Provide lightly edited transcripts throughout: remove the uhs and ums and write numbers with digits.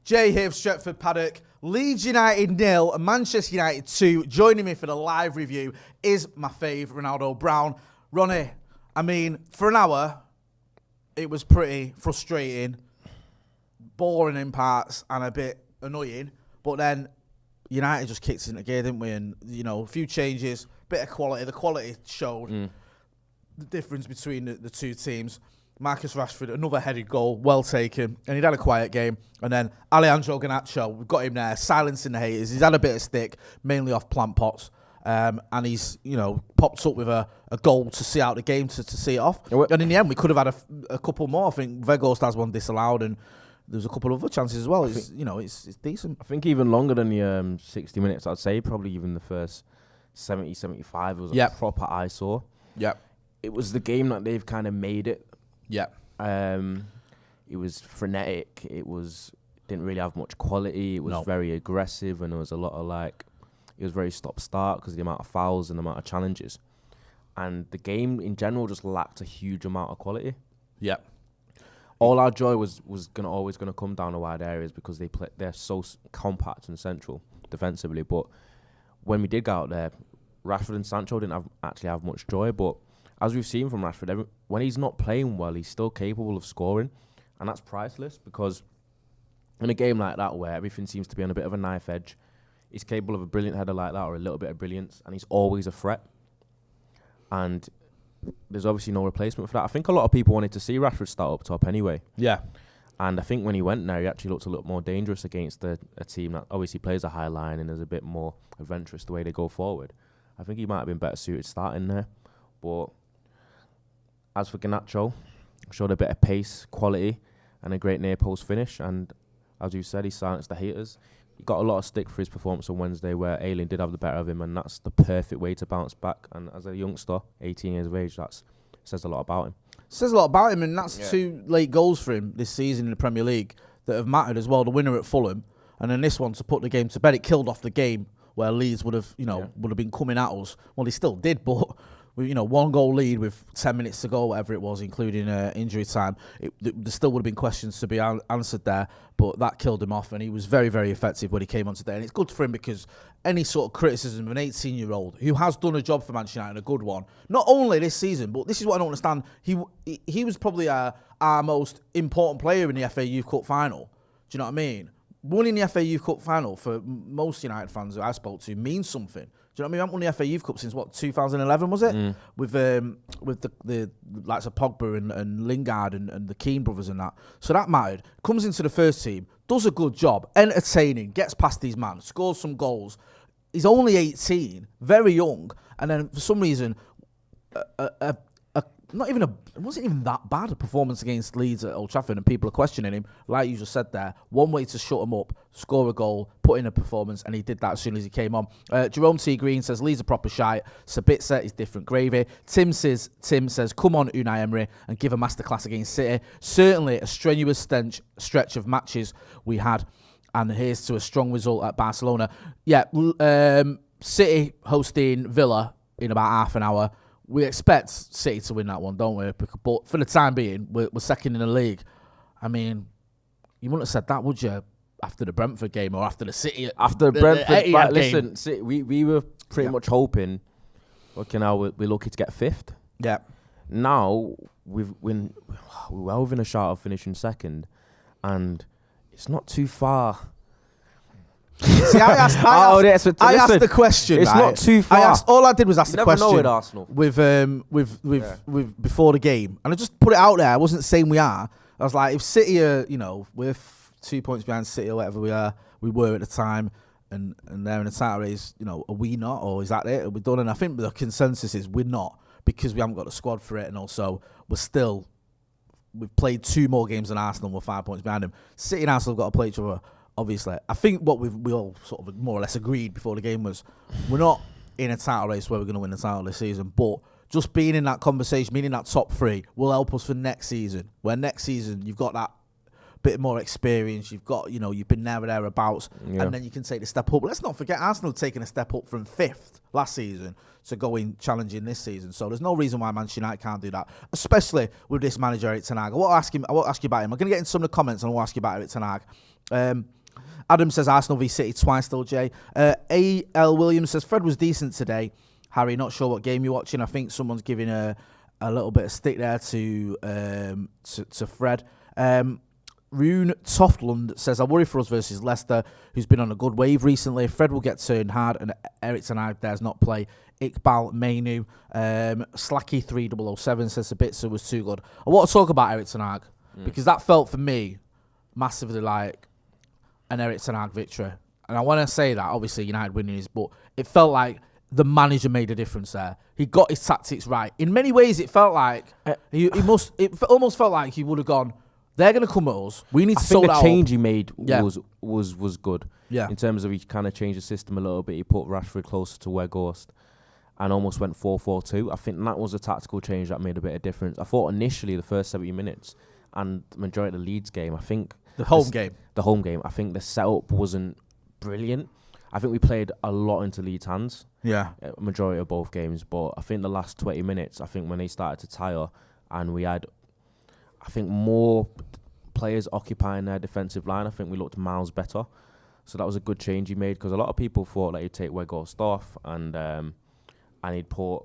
Jay here, Stretford, Paddock. Leeds United 0 and Manchester United 2. Joining me for the live review is my fave, Ronaldo Brown. Ronnie, I mean, for an hour, it was pretty frustrating, boring in parts, and a bit annoying. But then United just kicked into gear, didn't we? And, you know, a few changes, bit of quality. The quality showed the difference between the two teams. Marcus Rashford, another headed goal, well taken, and he'd had a quiet game. And then Alejandro Garnacho, we've got him there, silencing the haters. He's had a bit of stick, mainly off plant pots, and he's, you know, popped up with a goal to see out the game, to see it off. And in the end, we could have had a couple more. I think Weghorst has one disallowed, and there's a couple of other chances as well. It's, you know, it's decent. I think even longer than the 60 minutes, I'd say probably even the first 70, 75 was a proper eyesore. Yeah. It was the game that they've kind of made it. Yeah. It was frenetic. Didn't really have much quality. It was very aggressive, and there was a lot of it was very stop-start because of the amount of fouls and the amount of challenges. And the game in general just lacked a huge amount of quality. Yeah. All our joy was always gonna come down the wide areas because they're so compact and central defensively. But when we did go out there, Rashford and Sancho didn't actually have much joy. But as we've seen from Rashford, when he's not playing well, he's still capable of scoring, and that's priceless because in a game like that where everything seems to be on a bit of a knife edge, he's capable of a brilliant header like that or a little bit of brilliance, and he's always a threat. And there's obviously no replacement for that. I think a lot of people wanted to see Rashford start up top anyway. Yeah. And I think when he went there, he actually looked a lot more dangerous against a team that obviously plays a high line and is a bit more adventurous the way they go forward. I think he might have been better suited starting there. But as for Garnacho, showed a bit of pace, quality, and a great near post finish. And as you said, he silenced the haters. He got a lot of stick for his performance on Wednesday, where Elland did have the better of him, and that's the perfect way to bounce back. And as a youngster, 18 years of age, that says a lot about him. Says a lot about him, and that's 2 late goals for him this season in the Premier League that have mattered as well. The winner at Fulham, and then this one to put the game to bed. It killed off the game where Leeds would have been coming at us. Well, they still did, but 1 goal lead with 10 minutes to go, whatever it was, including injury time. There still would have been questions to be answered there, but that killed him off, and he was very, very effective when he came on today. And it's good for him because any sort of criticism of an 18-year-old who has done a job for Manchester United, a good one, not only this season, but this is what I don't understand. He was probably our most important player in the FA Youth Cup final. Do you know what I mean? Winning the FA Youth Cup final for most United fans who I spoke to means something. Do you know what I mean? I haven't won the FA Youth Cup since, 2011, was it? With the likes of Pogba and Lingard and the Keane brothers and that. So that mattered. Comes into the first team, does a good job, entertaining, gets past these man, scores some goals. He's only 18, very young, and then for some reason, it wasn't even that bad a performance against Leeds at Old Trafford, and people are questioning him. Like you just said there, one way to shut him up, score a goal, put in a performance, and he did that as soon as he came on. Jerome T. Green says, Leeds are proper shite. Sabitzer is different gravy. Tim says, come on, Unai Emery, and give a masterclass against City. Certainly a strenuous stretch of matches we had, and here's to a strong result at Barcelona. Yeah, City hosting Villa in about half an hour. We expect City to win that one, don't we? But for the time being, we're second in the league. I mean, you wouldn't have said that, would you? After the Brentford game or after the City? After the Brentford, but listen, City, we were pretty much hoping, okay, now we're lucky to get 5th. Yeah. Now, we're well within a shot of finishing second, and it's not too far. See, I asked the question. It's not too far. All I did was ask the question. You never know with Arsenal. With before the game, and I just put it out there. I wasn't saying we are. I was like, if City are, we're 2 points behind City or whatever we were at the time, and they're in the title race, are we not, or is that it? Are we done? And I think the consensus is we're not, because we haven't got the squad for it, and also we've played 2 more games than Arsenal. We're 5 points behind them. City and Arsenal have got to play each other. Obviously, I think what we all sort of more or less agreed before the game was we're not in a title race where we're going to win the title this season, but just being in that conversation, being in that top 3 will help us for next season, where next season you've got that bit more experience. You've got, you've been there or thereabouts, and then you can take the step up. But let's not forget Arsenal taking a step up from 5th last season to going challenging this season. So there's no reason why Manchester United can't do that, especially with this manager, Erik ten Hag. I won't ask you about him. I'm going to get into some of the comments and I will ask you about Erik ten Hag. Adam says Arsenal v City twice still, Jay. A.L. Williams says Fred was decent today. Harry, not sure what game you're watching. I think someone's giving a little bit of stick there to Fred. Rune Toftland says, I worry for us versus Leicester, who's been on a good wave recently. Fred will get turned hard and Erik ten Hag dares not play. Iqbal Mainu. Slacky3007 says Sabitzer was too good. I want to talk about Erik ten Hag because that felt for me massively like an Erik ten Hag victory. And I want to say that, obviously United winning is, but it felt like the manager made a difference there. He got his tactics right. In many ways, it felt like it almost felt like he would have gone, they're going to come at us. We need to sort out. The change he made was good. Yeah. In terms of he kind of changed the system a little bit. He put Rashford closer to Weghorst and almost went 4-4-2. I think that was a tactical change that made a bit of difference. I thought initially the first 70 minutes and the majority of the Leeds game, I think the home game, I think the setup wasn't brilliant. I think we played a lot into Leeds' hands. Yeah. Majority of both games. But I think the last 20 minutes, I think when they started to tire and we had, I think, more players occupying their defensive line, I think we looked miles better. So that was a good change he made because a lot of people thought that he'd take Weghorst off and he'd put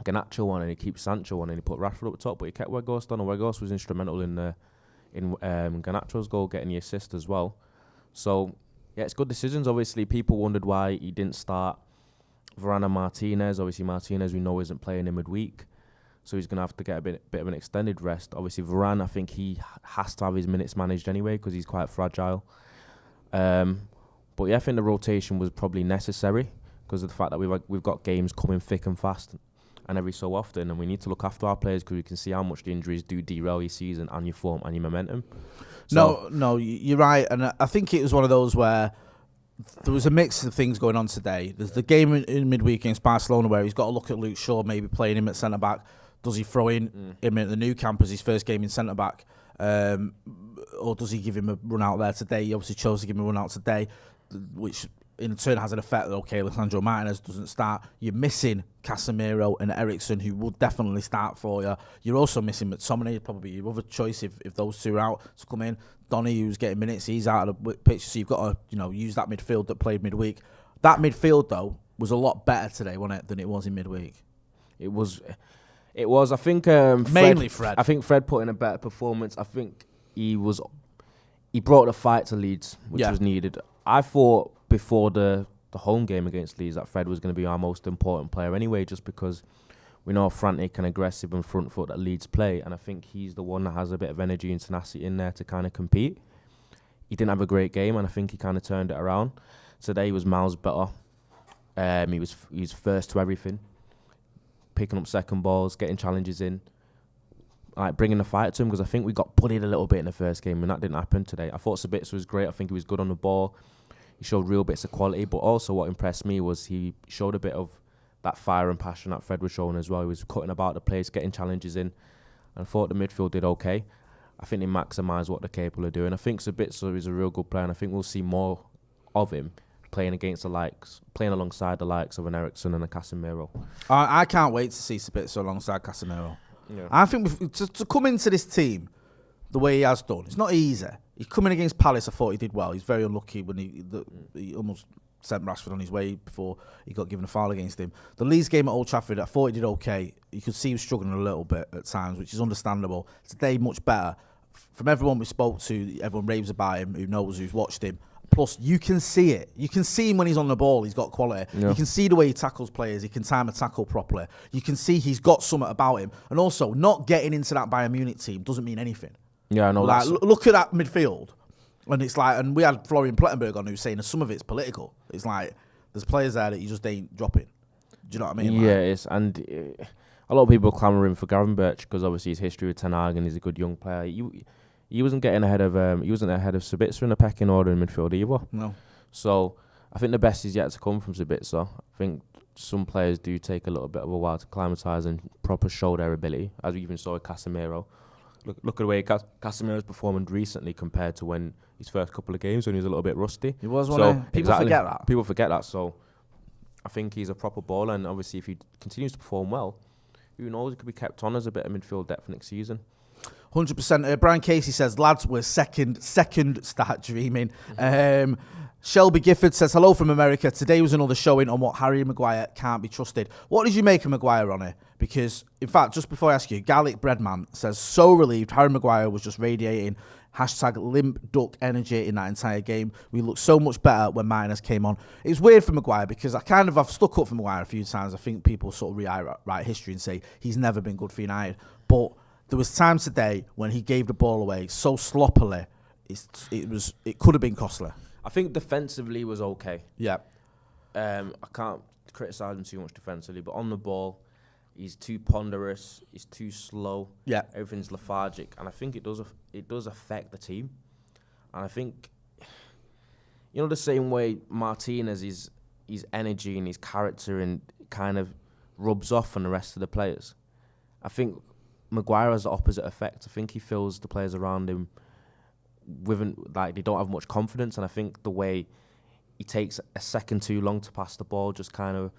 Garnacho on and he'd keep Sancho on and he'd put Rashford up the top, but he kept Weghorst on, and Weghorst was instrumental in Garnacho's goal, getting the assist as well. So yeah, it's good decisions. Obviously, people wondered why he didn't start Varane and Martinez. Obviously, Martinez we know isn't playing in midweek, so he's going to have to get a bit of an extended rest. Obviously, Varane, I think he has to have his minutes managed anyway because he's quite fragile. But yeah, I think the rotation was probably necessary because of the fact that we've got games coming thick and fast and every so often, and we need to look after our players because we can see how much the injuries do derail your season and your form and your momentum. So no, you're right, and I think it was one of those where there was a mix of things going on today. There's the game in midweek against Barcelona where he's got to look at Luke Shaw maybe playing him at centre-back. Does he throw in him at the new camp as his first game in centre-back? Or does he give him a run out there today? He obviously chose to give him a run out today, which in turn has an effect that, okay, Alessandro Martinez doesn't start. You're missing Casemiro and Eriksen, who will definitely start for you. You're also missing McTominay, probably your other choice if those two are out to come in. Donny, who's getting minutes, he's out of the pitch, so you've got to use that midfield that played midweek. That midfield, though, was a lot better today, wasn't it, than it was in midweek? It was. I think mainly Fred. I think Fred put in a better performance. I think he brought the fight to Leeds, which was needed. I thought before the home game against Leeds that Fred was going to be our most important player anyway, just because we know how frantic and aggressive and front foot that Leeds play, and I think he's the one that has a bit of energy and tenacity in there to kind of compete. He didn't have a great game, and I think he kind of turned it around. Today he was miles better. He's first to everything, picking up second balls, getting challenges in, like bringing the fight to him, because I think we got bullied a little bit in the first game and that didn't happen today. I thought Sabitzer was great. I think he was good on the ball. He showed real bits of quality, but also what impressed me was he showed a bit of that fire and passion that Fred was showing as well. He was cutting about the place, getting challenges in, and I thought the midfield did okay. I think they maximised what they're capable of doing. I think Sabitzer is a real good player, and I think we'll see more of him playing alongside the likes of an Eriksen and a Casemiro. I can't wait to see Sabitzer alongside Casemiro. Yeah. I think to come into this team the way he has done, it's not easy. He's coming against Palace. I thought he did well. He's very unlucky when he almost sent Rashford on his way before he got given a foul against him. The Leeds game at Old Trafford, I thought he did okay. You could see he was struggling a little bit at times, which is understandable. Today, much better. From everyone we spoke to, everyone raves about him, who knows, who's watched him. Plus, you can see it. You can see him when he's on the ball. He's got quality. Yeah. You can see the way he tackles players. He can time a tackle properly. You can see he's got something about him. And also, not getting into that Bayern Munich team doesn't mean anything. Yeah, I know. Like, look at that midfield. And it's like, and we had Florian Plettenberg on who's saying that some of it's political. It's like, there's players there that you just ain't dropping. Do you know what I mean? Yeah, it's, and a lot of people are clamouring for Gravenberch because obviously his history with Ten Hag and he's a good young player. He wasn't getting ahead of Sabitzer in the pecking order in midfield either. No. So I think the best is yet to come from Sabitzer. I think some players do take a little bit of a while to acclimatise and proper show their ability, as we even saw with Casemiro. Look at the way Casemiro's performed recently compared to when his first couple of games when he was a little bit rusty. He was one. People forget that. People forget that. So I think he's a proper baller, and obviously if he continues to perform well, who knows? He could be kept on as a bit of midfield depth next season. 100%. Brian Casey says, lads, we're second, start dreaming. Shelby Gifford says, hello from America. Today was another showing on what Harry Maguire can't be trusted. What did you make of Maguire on it? Because, in fact, just before I ask you, Garlic Breadman says, so relieved Harry Maguire was just radiating #limp duck energy in that entire game. We looked so much better when Martinez came on. It was weird for Maguire because I've stuck up for Maguire a few times. I think people sort of rewrite history and say he's never been good for United. But there was times today when he gave the ball away so sloppily, it could have been costly. I think defensively was okay. Yeah. I can't criticise him too much defensively, but on the ball, he's too ponderous. He's too slow. Yeah. Everything's lethargic, and I think it does affect the team. And I think, the same way Martinez, his energy and his character and kind of rubs off on the rest of the players. I think Maguire has the opposite effect. I think he feels the players around him they don't have much confidence, and I think the way he takes a second too long to pass the ball just kind of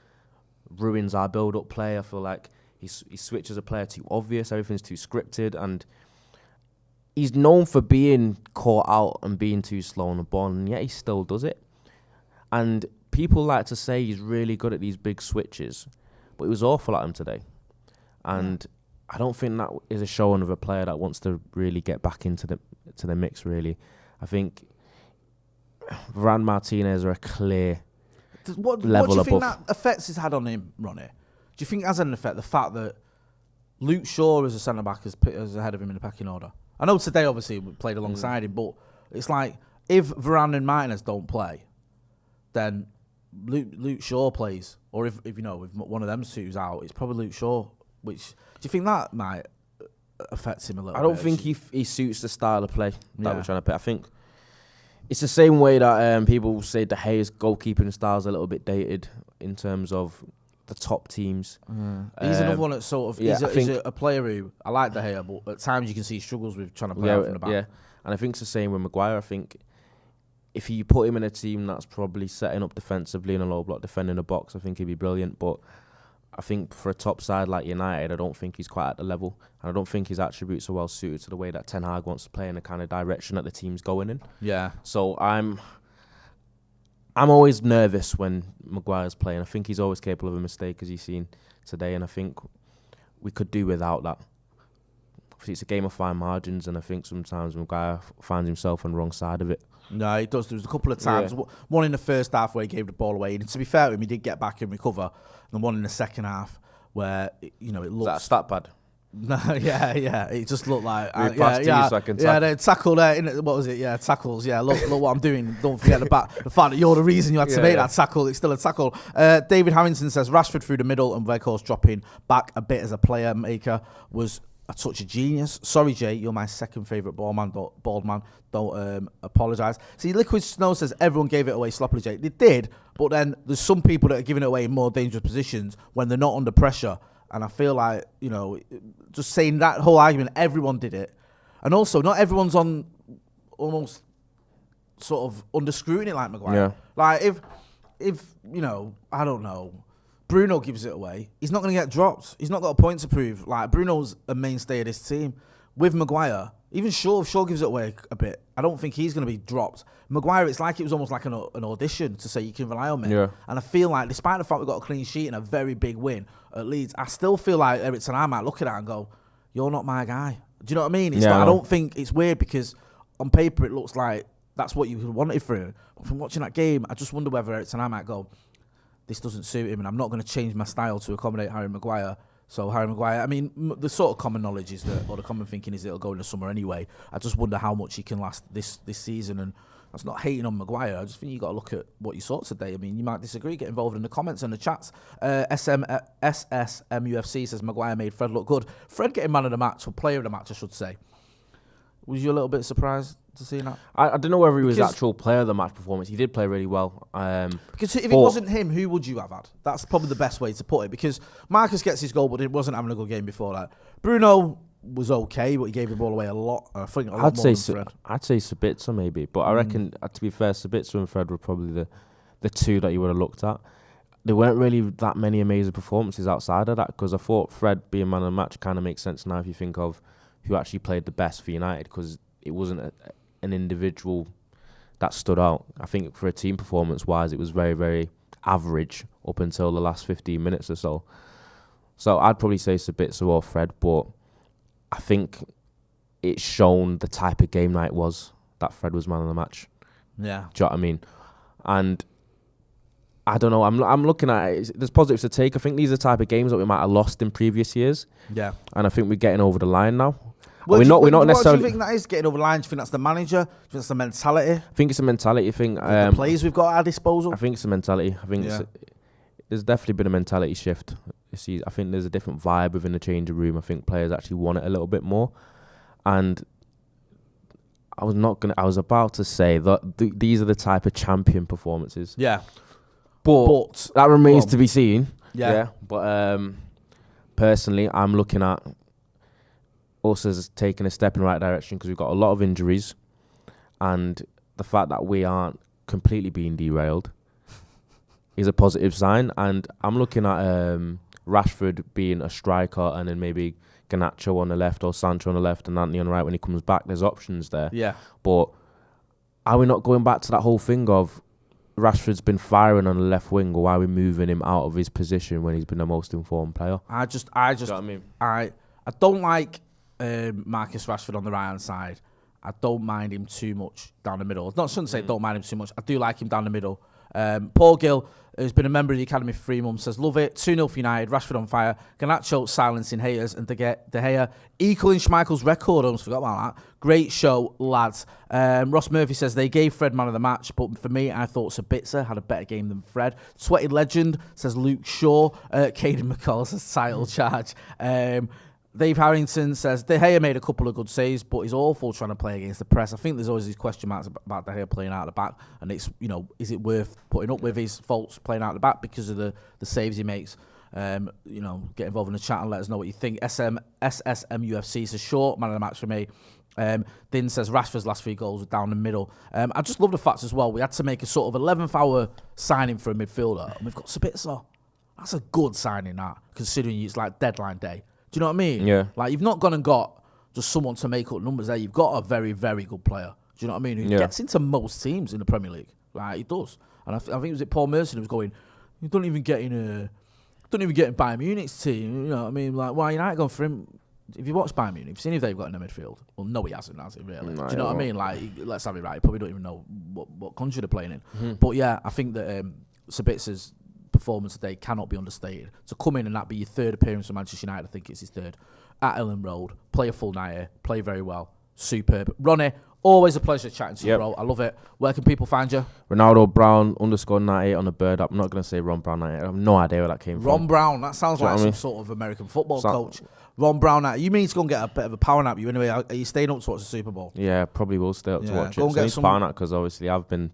ruins our build-up play. I feel like he switches a player too obvious, everything's too scripted, and he's known for being caught out and being too slow on the ball, and yet he still does it. And people like to say he's really good at these big switches, but he was awful at them today. And I don't think that is a showing of a player that wants to really get back into the mix, really. I think Varane, Martinez are a clear level above. What do you think that effects has had on him, Ronnie? Do you think it has an effect, the fact that Luke Shaw as a centre-back is ahead of him in the pecking order? I know today, obviously, we played alongside him, but it's like, if Varane and Martinez don't play, then Luke Shaw plays. Or if one of them two's out, it's probably Luke Shaw. Do you think that might affect him a little bit? I don't think he suits the style of play that we're trying to play. I think it's the same way that people say De Gea's goalkeeping style is a little bit dated in terms of the top teams. He's another one that's sort of... he's a player who... I like De Gea, but at times you can see he struggles with trying to play out from the back. Yeah, and I think it's the same with Maguire. I think if you put him in a team that's probably setting up defensively in a low block, defending the box, I think he'd be brilliant, but I think for a top side like United, I don't think he's quite at the level. And I don't think his attributes are well suited to the way that Ten Hag wants to play in the kind of direction that the team's going in. Yeah. So I'm always nervous when Maguire's playing. I think he's always capable of a mistake, as you've seen today. And I think we could do without that. It's a game of fine margins, and I think sometimes Maguire finds himself on the wrong side of it. No, he does. There was a couple of times. Yeah. One in the first half where he gave the ball away, and to be fair to him, he did get back and recover. And one in the second half where it looks. Is that a stat pad? No, yeah. It just looked like they tackle there. What was it? Yeah, tackles. Yeah, look what I'm doing. Don't forget the fact that you're the reason you had to make that tackle. It's still a tackle. David Harrington says Rashford through the middle and Weghorst dropping back a bit as a player maker was a touch of genius. Sorry, Jay, you're my second favourite bald man. Don't apologise. See, Liquid Snow says everyone gave it away sloppily, Jay. They did, but then there's some people that are giving it away in more dangerous positions when they're not under pressure. And I feel like, just saying that whole argument, everyone did it. And also, not everyone's on almost sort of under scrutiny like Maguire. Yeah. Like, if I don't know, Bruno gives it away, he's not going to get dropped. He's not got a point to prove. Like, Bruno's a mainstay of this team. With Maguire, even if Shaw gives it away a bit, I don't think he's going to be dropped. Maguire, it's like it was almost like an audition to say you can rely on me. Yeah. And I feel like, despite the fact we got a clean sheet and a very big win at Leeds, I still feel like Eric Ten Hag might look at that and go, "You're not my guy." Do you know what I mean? I don't think it's weird because on paper it looks like that's what you wanted for him. But from watching that game, I just wonder whether Eric Ten Hag might go, "This doesn't suit him, and I'm not going to change my style to accommodate Harry Maguire." So Harry Maguire, I mean, the sort of common knowledge is that, or the common thinking is it'll go in the summer anyway. I just wonder how much he can last this season, and that's not hating on Maguire. I just think you got to look at what you saw today. I mean, you might disagree. Get involved in the comments and the chats. SSMUFC says Maguire made Fred look good. Fred getting man of the match, or player of the match, I should say. Was you a little bit surprised to see that? I don't know whether he was actual player of the match performance. He did play really well. Because if it wasn't him, who would you have had? That's probably the best way to put it. Because Marcus gets his goal, but he wasn't having a good game before that. Bruno, was okay, but he gave the ball away a lot. I think a lot more than Fred. I'd say Sabitzer maybe, but I reckon, to be fair, Sabitzer and Fred were probably the two that you would have looked at. There weren't really that many amazing performances outside of that, because I thought Fred being man of the match kind of makes sense now if you think of who actually played the best for United, because it wasn't an individual that stood out. I think for a team performance-wise, it was very, very average up until the last 15 minutes or so. So I'd probably say Sabitzer or Fred, but I think it's shown the type of game night was that Fred was man of the match. Yeah. Do you know what I mean? And I don't know. I'm looking at it. There's positives to take. I think these are the type of games that we might have lost in previous years. Yeah. And I think we're getting over the line now. Well, we're not necessarily. What do you think that is, getting over the line? Do you think that's the manager? Do you think that's the mentality? I think it's a mentality thing. The players we've got at our disposal? I think it's a mentality. I think there's definitely been a mentality shift. You see, I think there's a different vibe within the changing room. I think players actually want it a little bit more. And I was about to say that these are the type of champion performances. Yeah. But that remains to be seen. Yeah. But personally, I'm looking at us as taking a step in the right direction, because we've got a lot of injuries, and the fact that we aren't completely being derailed is a positive sign. And I'm looking at Rashford being a striker, and then maybe Garnacho on the left or Sancho on the left and Anthony on the right when he comes back. There's options there. Yeah. But are we not going back to that whole thing of Rashford's been firing on the left wing, or why are we moving him out of his position when he's been the most informed player? I just, you know what I mean? I don't like Marcus Rashford on the right hand side. I don't mind him too much down the middle. I shouldn't say don't mind him too much. I do like him down the middle. Paul Gill, who's been a member of the academy for 3 months, says, love it. 2-0 for United. Rashford on fire. Garnacho silencing haters. And De Gea equaling Schmeichel's record. I almost forgot about that. Great show, lads. Ross Murphy says, they gave Fred man of the match, but for me, I thought Sabitzer had a better game than Fred. Sweaty Legend says Luke Shaw. Caden McCall says title charge. Dave Harrington says, De Gea made a couple of good saves, but he's awful trying to play against the press. I think there's always these question marks about De Gea playing out of the back, and it's, is it worth putting up with his faults playing out of the back because of the saves he makes? Get involved in the chat and let us know what you think. MUFC says, short man of the match for me. Din says, Rashford's last 3 goals were down the middle. I just love the fact as well, we had to make a sort of 11th hour signing for a midfielder, and we've got Sabitzer. That's a good signing, that, considering it's like deadline day. Do you know what I mean? Yeah. Like, you've not gone and got just someone to make up numbers there. You've got a very, very good player. Do you know what I mean? Who gets into most teams in the Premier League. Like, he does. And I think it was Paul Merson who was going, you don't even get in Bayern Munich's team. You know what I mean? Like, why United going for him? If you watch Bayern Munich, you've seen if they've got in the midfield. Well, no, he hasn't, has he, really? No, do you know what I mean? Like, let's have it right. You probably don't even know what country they're playing in. Mm-hmm. But yeah, I think that Sabitzer's performance today cannot be understated. To come in and that be your 3rd appearance for Manchester United, I think it's his 3rd, at Elland Road, play a full night here, play very well, superb. Ronnie, always a pleasure chatting to you, bro. I love it. Where can people find you? Ronaldo Brown _98 on the bird app. I'm not going to say Ron Brown 98. I have no idea where that came from. Ron Brown, that sounds like some sort of American football coach. Ron Brown, you mean to go and get a bit of a power nap? You anyway? Are you staying up to watch the Super Bowl? Yeah, probably will stay up to watch go it. Get some power nap, because obviously I've been.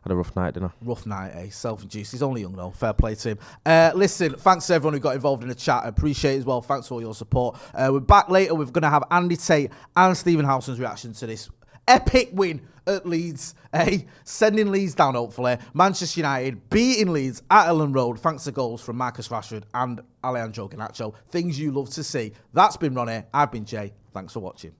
Had a rough night, didn't I? Rough night, Self-induced. He's only young, though. Fair play to him. Listen, thanks to everyone who got involved in the chat. I appreciate it as well. Thanks for all your support. We're back later. We're going to have Andy Tate and Stephen Howson's reaction to this epic win at Leeds. Sending Leeds down, hopefully. Manchester United beating Leeds at Elland Road, thanks to goals from Marcus Rashford and Alejandro Garnacho. Things you love to see. That's been Ronnie. I've been Jay. Thanks for watching.